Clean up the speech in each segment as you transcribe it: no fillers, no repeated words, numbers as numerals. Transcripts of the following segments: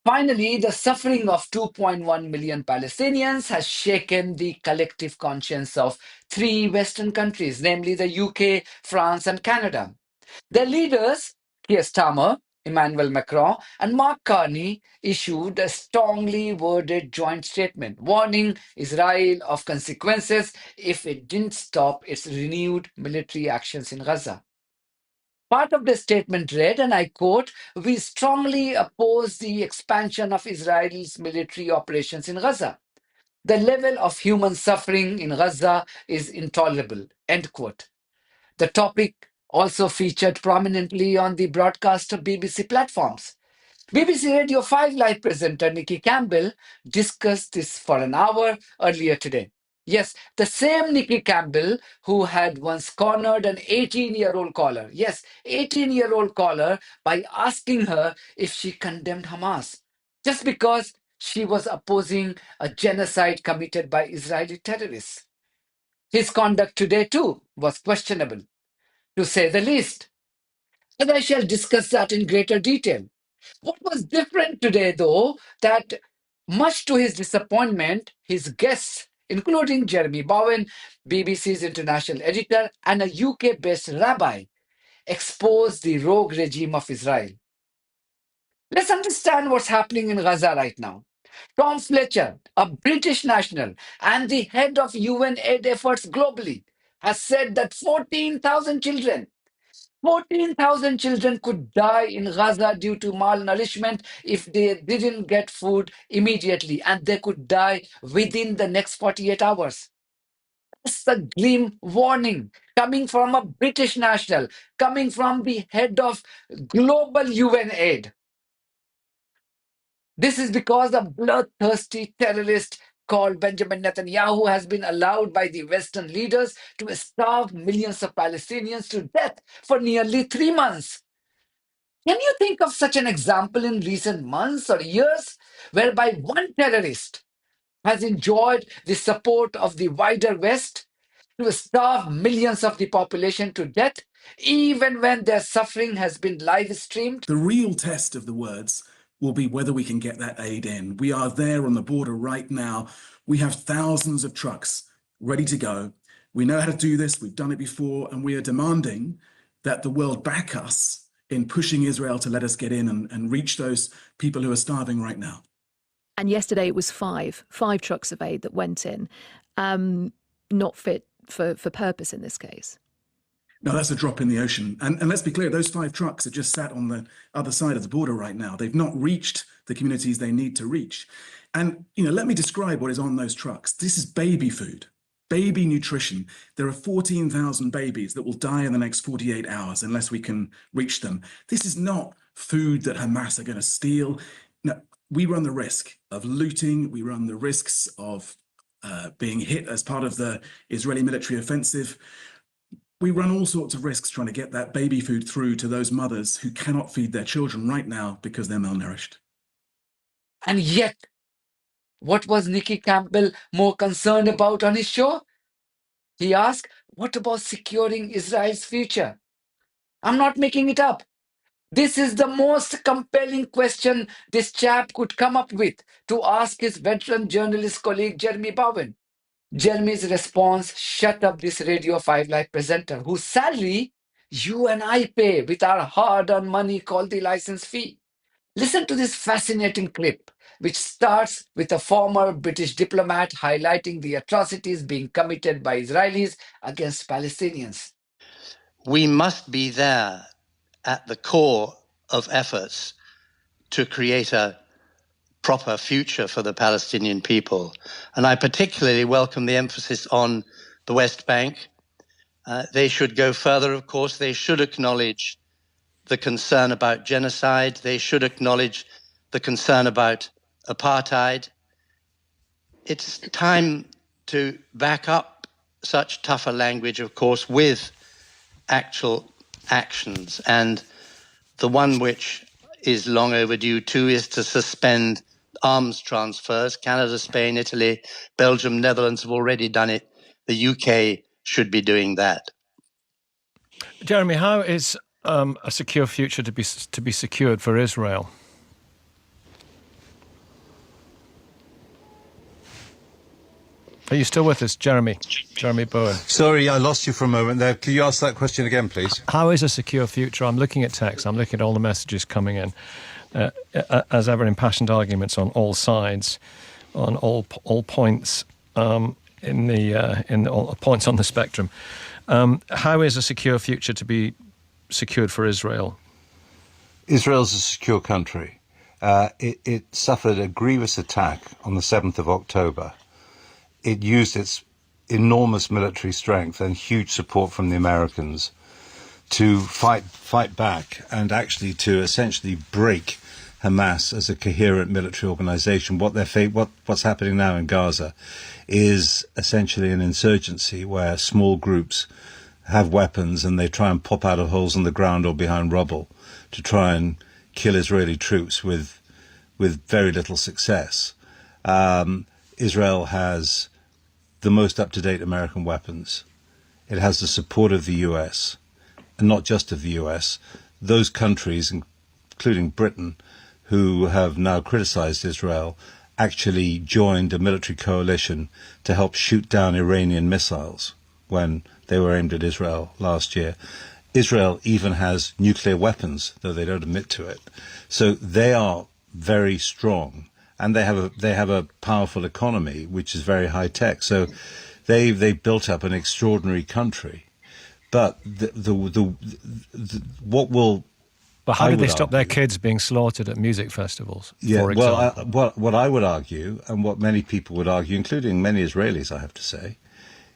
Finally, the suffering of 2.1 million Palestinians has shaken the collective conscience of three Western countries, namely the UK, France, and Canada. Their leaders, Keir Starmer, Emmanuel Macron, and Mark Carney, issued a strongly worded joint statement warning Israel of consequences if it didn't stop its renewed military actions in Gaza. Part of the statement read, and I quote, "We strongly oppose the expansion of Israel's military operations in Gaza. The level of human suffering in Gaza is intolerable." End quote. The topic also featured prominently on the broadcast of BBC platforms. BBC Radio 5 live presenter Nikki Campbell discussed this for an hour earlier today. Yes, the same Nikki Campbell who had once cornered an 18-year-old caller. Yes, 18-year-old caller by asking her if she condemned Hamas just because she was opposing a genocide committed by Israeli terrorists. His conduct today, too, was questionable, to say the least. And I shall discuss that in greater detail. What was different today, though, that much to his disappointment, his guests, including Jeremy Bowen, BBC's international editor, and a UK based rabbi, exposed the rogue regime of Israel. Let's understand what's happening in Gaza right now. Tom Fletcher, a British national and the head of UN aid efforts globally, has said that 14,000 children could die in Gaza due to malnourishment if they didn't get food immediately, and they could die within the next 48 hours. That's a grim warning coming from a British national, coming from the head of global UN aid. This is because a bloodthirsty terrorist called Benjamin Netanyahu has been allowed by the Western leaders to starve millions of Palestinians to death for nearly 3 months. Can you think of such an example in recent months or years whereby one terrorist has enjoyed the support of the wider West to starve millions of the population to death, even when their suffering has been live streamed? The real test of the words will be whether we can get that aid in. We are there on the border right now. We have thousands of trucks ready to go. We know how to do this. We've done it before, and we are demanding that the world back us in pushing Israel to let us get in and reach those people who are starving right now. And yesterday it was five trucks of aid that went in, not fit for purpose in this case. No, that's a drop in the ocean. And let's be clear, those 5 trucks are just sat on the other side of the border right now. They've not reached the communities they need to reach. And, let me describe what is on those trucks. This is baby food, baby nutrition. There are 14,000 babies that will die in the next 48 hours unless we can reach them. This is not food that Hamas are going to steal. No, we run the risk of looting. We run the risks of being hit as part of the Israeli military offensive. We run all sorts of risks trying to get that baby food through to those mothers who cannot feed their children right now because they're malnourished. And yet, what was Nicky Campbell more concerned about on his show? He asked, what about securing Israel's future? I'm not making it up. This is the most compelling question this chap could come up with to ask his veteran journalist colleague Jeremy Bowen. Jeremy's response shut up this Radio 5 Live presenter whose salary you and I pay with our hard-earned money called the license fee. Listen to this fascinating clip, which starts with a former British diplomat highlighting the atrocities being committed by Israelis against Palestinians. We must be there at the core of efforts to create a proper future for the Palestinian people. And I particularly welcome the emphasis on the West Bank. They should go further, of course. They should acknowledge the concern about genocide. They should acknowledge the concern about apartheid. It's time to back up such tougher language, of course, with actual actions. And the one which is long overdue too is to suspend arms transfers. Canada, Spain, Italy, Belgium, Netherlands have already done it. The UK should be doing that. Jeremy, how is a secure future to be secured for Israel? Are you still with us, Jeremy? Jeremy Bowen. Sorry, I lost you for a moment there. Could you ask that question again, please? How is a secure future? I'm looking at text. I'm looking at all the messages coming in. As ever, impassioned arguments on all sides, on all points in all points on the spectrum. How is a secure future to be secured for Israel? Israel's a secure country. It suffered a grievous attack on the 7th of October. It used its enormous military strength and huge support from the Americans to fight back and actually to essentially break Hamas as a coherent military organization. What's happening now in Gaza is essentially an insurgency where small groups have weapons and they try and pop out of holes in the ground or behind rubble to try and kill Israeli troops with very little success. Israel has the most up-to-date American weapons. It has the support of the US, and not just of the US. Those countries, including Britain, who have now criticized Israel, actually joined a military coalition to help shoot down Iranian missiles when they were aimed at Israel last year. Israel even has nuclear weapons, though they don't admit to it. So they are very strong. And they have a powerful economy, which is very high tech. So they've built up an extraordinary country. But what will? But how did they stop their kids being slaughtered at music festivals? Yeah, for example? what I would argue, and what many people would argue, including many Israelis, I have to say,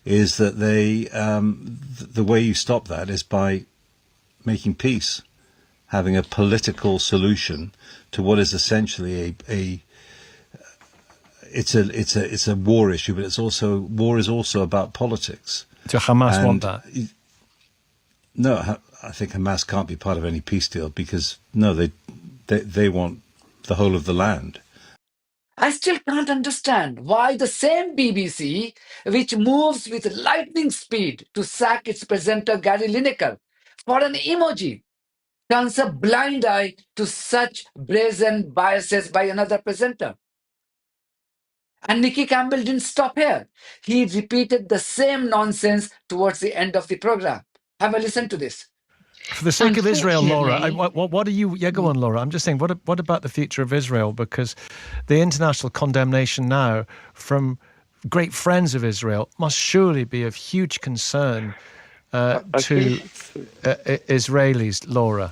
is that the way you stop that is by making peace, having a political solution to what is essentially it's a war issue, but war is also about politics. Do Hamas want that? No, I think Hamas can't be part of any peace deal because they want the whole of the land. I still can't understand why the same BBC, which moves with lightning speed to sack its presenter Gary Lineker for an emoji, turns a blind eye to such brazen biases by another presenter. And Nicky Campbell didn't stop here. He repeated the same nonsense towards the end of the program. Have a listen to this. For the sake of Israel, Laura, what are you... Yeah, go on, Laura. I'm just saying, what about the future of Israel? Because the international condemnation now from great friends of Israel must surely be of huge concern to Israelis, Laura.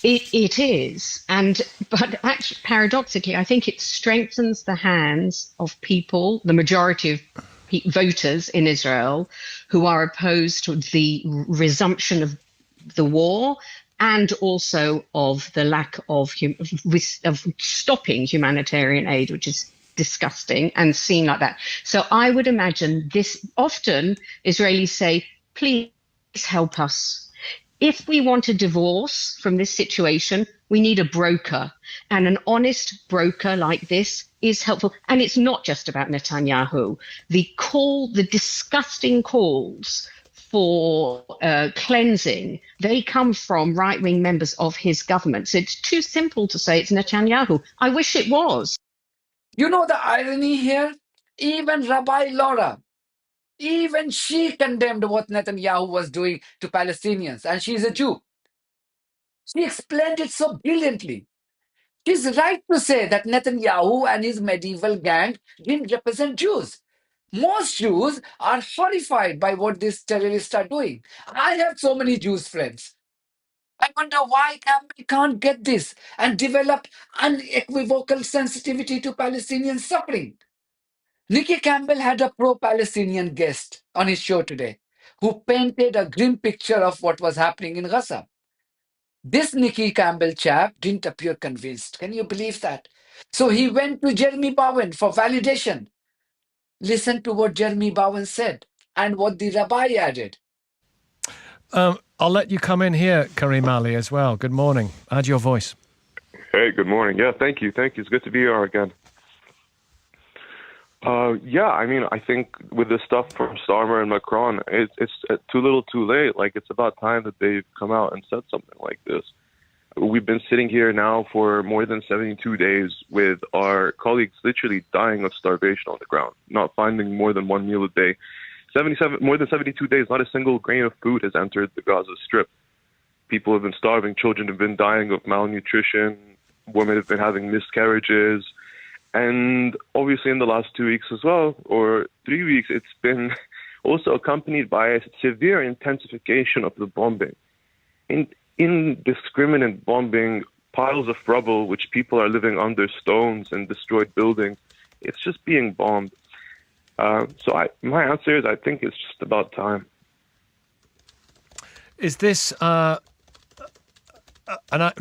It is, but actually, paradoxically, I think it strengthens the hands of people, the majority of voters in Israel, who are opposed to the resumption of the war and also of the lack of stopping humanitarian aid, which is disgusting and seen like that. So I would imagine this. Often Israelis say, please help us. If we want a divorce from this situation, we need a broker. And an honest broker like this is helpful. And it's not just about Netanyahu. The disgusting calls for cleansing, they come from right-wing members of his government. So it's too simple to say it's Netanyahu. I wish it was. You know the irony here? Even Rabbi Laura, even she condemned what Netanyahu was doing to Palestinians, and she's a Jew. She explained it so brilliantly. She's right to say that Netanyahu and his medieval gang didn't represent Jews. Most Jews are horrified by what these terrorists are doing. I have so many Jews friends. I wonder why Campbell can't get this and develop unequivocal sensitivity to Palestinian suffering. Nicky Campbell had a pro-Palestinian guest on his show today who painted a grim picture of what was happening in Gaza. This Nicky Campbell chap didn't appear convinced. Can you believe that? So he went to Jeremy Bowen for validation. Listen to what Jeremy Bowen said and what the rabbi added. I'll let you come in here, Karim Ali, as well. Good morning. Add your voice. Hey, good morning. Yeah, thank you. It's good to be here again. I think with this stuff from Starmer and Macron, it's too little too late. Like, it's about time that they've come out and said something like this. We've been sitting here now for more than 72 days with our colleagues literally dying of starvation on the ground, not finding more than one meal a day. More than 72 days, not a single grain of food has entered the Gaza Strip. People have been starving, children have been dying of malnutrition, women have been having miscarriages, and obviously in the last 2 weeks as well, or 3 weeks, it's been also accompanied by a severe intensification of the bombing. Indiscriminate bombing, piles of rubble, which people are living under, stones and destroyed buildings. It's just being bombed. My answer is I think it's just about time. Is this,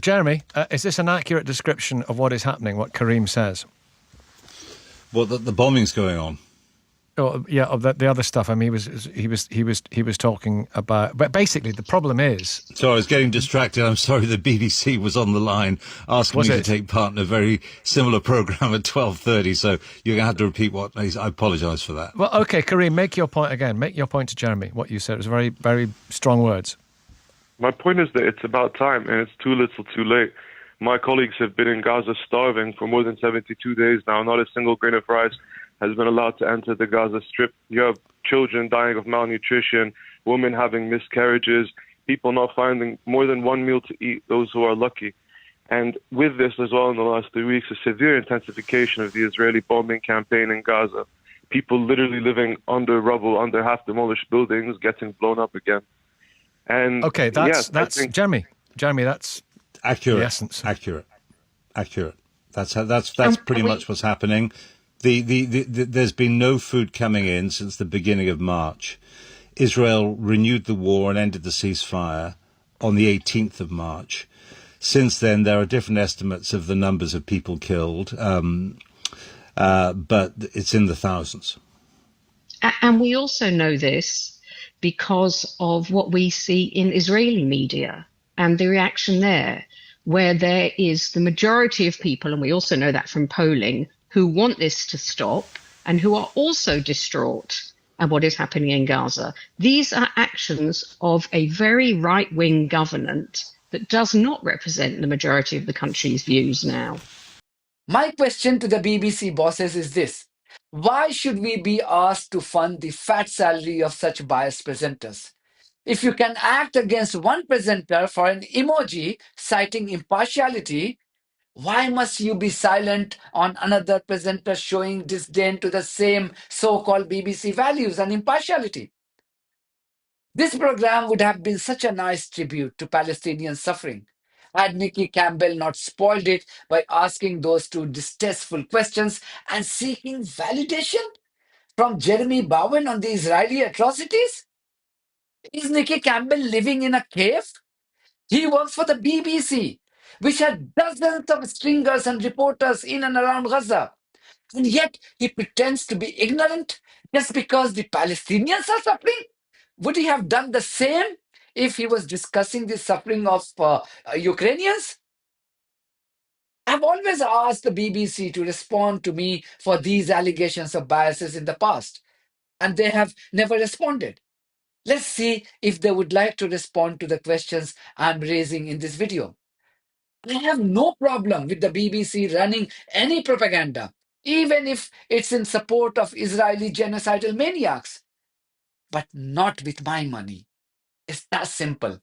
Jeremy, is this an accurate description of what is happening, what Karim says? Well, the bombing's going on. Oh, yeah, of the other stuff. I mean, he was talking about. But basically, the problem is. So I was getting distracted. I'm sorry. The BBC was on the line asking me to take part in a very similar program at 12:30. So you're going to have to repeat what I apologise for that. Well, okay, Karim, make your point again. Make your point to Jeremy. What you said, it was very, very strong words. My point is that it's about time, and it's too little, too late. My colleagues have been in Gaza starving for more than 72 days now. Not a single grain of rice has been allowed to enter the Gaza Strip. You have children dying of malnutrition, women having miscarriages, people not finding more than one meal to eat, those who are lucky. And with this as well in the last 3 weeks, a severe intensification of the Israeli bombing campaign in Gaza. People literally living under rubble, under half-demolished buildings, getting blown up again. And okay, that's Jeremy, that's accurate. The essence. Accurate. That's pretty much what's happening. There's been no food coming in since the beginning of March. Israel renewed the war and ended the ceasefire on the 18th of March. Since then, there are different estimates of the numbers of people killed, but it's in the thousands. And we also know this because of what we see in Israeli media and the reaction there, where there is the majority of people, and we also know that from polling, who want this to stop and who are also distraught at what is happening in Gaza. These are actions of a very right-wing government that does not represent the majority of the country's views now. My question to the BBC bosses is this. Why should we be asked to fund the fat salary of such biased presenters? If you can act against one presenter for an emoji citing impartiality, why must you be silent on another presenter showing disdain to the same so-called BBC values and impartiality? This program would have been such a nice tribute to Palestinian suffering had Nikki Campbell not spoiled it by asking those two distasteful questions and seeking validation from Jeremy Bowen on the Israeli atrocities. Is Nikki Campbell living in a cave? He works for the BBC, which has dozens of stringers and reporters in and around Gaza. And yet he pretends to be ignorant just because the Palestinians are suffering? Would he have done the same if he was discussing the suffering of Ukrainians? I've always asked the BBC to respond to me for these allegations of biases in the past, and they have never responded. Let's see if they would like to respond to the questions I'm raising in this video. I have no problem with the BBC running any propaganda, even if it's in support of Israeli genocidal maniacs, but not with my money. It's that simple.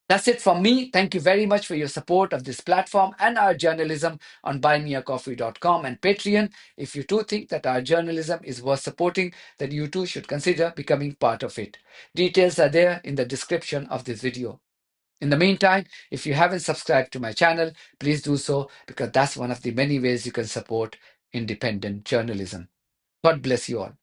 That's it from me. Thank you very much for your support of this platform and our journalism on buymeacoffee.com and Patreon. If you too think that our journalism is worth supporting, then you too should consider becoming part of it. Details are there in the description of this video. In the meantime, if you haven't subscribed to my channel, please do so, because that's one of the many ways you can support independent journalism. God bless you all.